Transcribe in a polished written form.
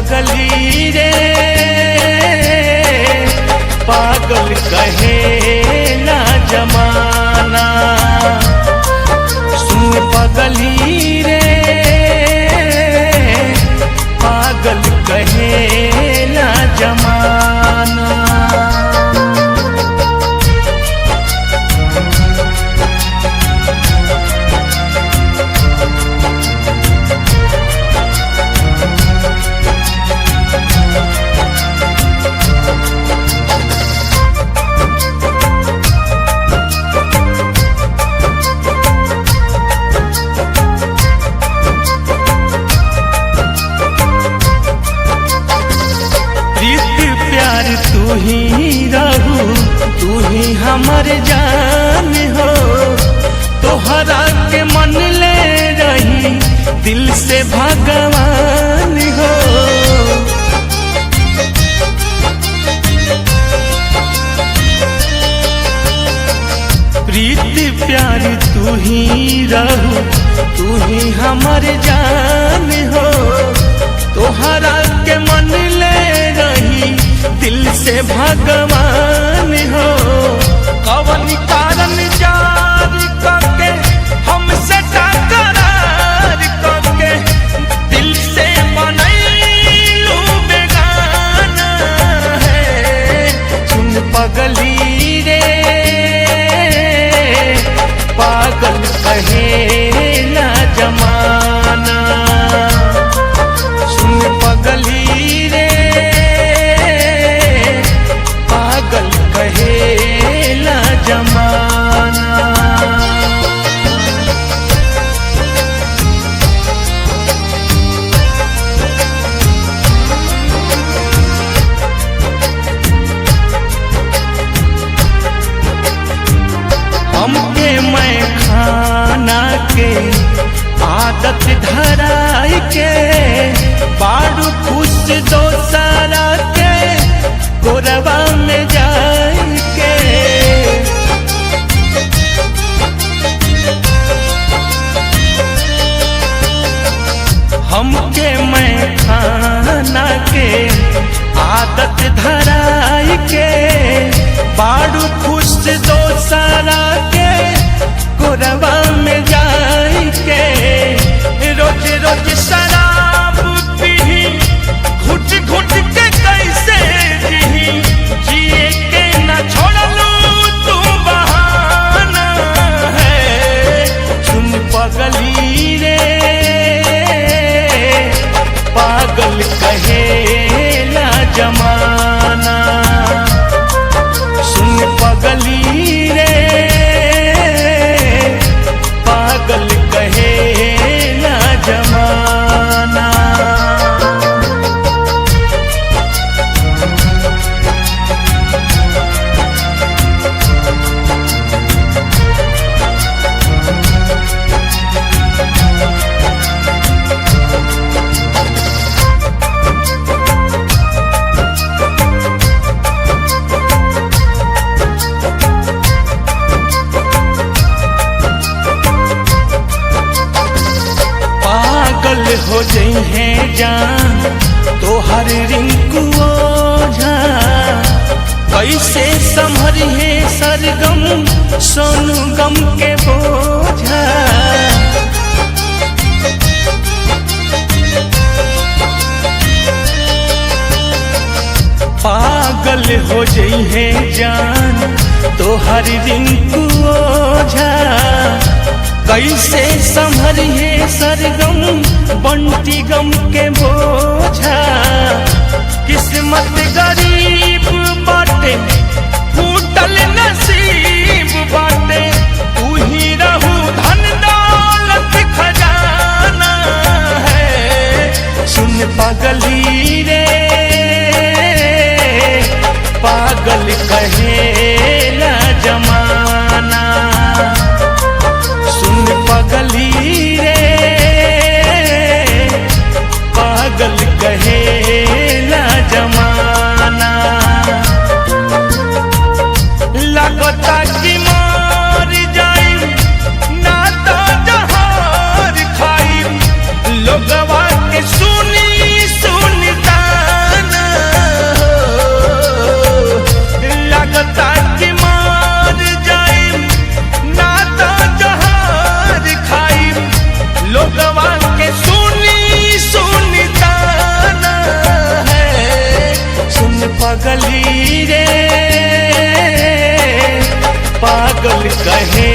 पगली रे पागल कहे ना जमाना। सुन पगली रे पागल कहे ना जमाना। तू ही रहू तू ही हमर जान हो, तोहरा के मन ले रही दिल से भगवान हो। प्रीति प्यार तू ही रहू तू ही हमर जान हो, तोहरा के मन ले रही दिल से भगवान हो। कवन कारण जार करके हमसे टकरार करके दिल से बनैलू बेगाना है। सुन पगली रे पागल कहे ना जमाना। सुन पगली रे पागल कहे ना जमाना। हमके मैं खाना के आदत धराई के बारू खुश दोसरा के कोरबा में जाई के। हमके मैं खाना के आदत धराई के बारू खुश दोसरा के कोरबा में जाई के। रोज रोज शराब पी घुट घुट के कैसे जी जिए के न छोड़लू तू बहाना है। सुन पगली रे पागल कहे ना जमाना। सुन पगली रे पागल कहे ना जमाना। हो जई है जान तोहर रिंकू ओझा, कैसे संभरी है सरगम सोनू गम के बोझा। पागल हो जई है जान तोहर रिंकू ओझा, कैसे संभरी है सरगम बंटी गम के बोझा। किस्मत गरीब बाटे फूटल नसीब बाटे, तू ही रहू धन दौलत खजाना है। सुन पगली रे पागल कहे ना जमाना। सुन पगली रे पागल कहे कहे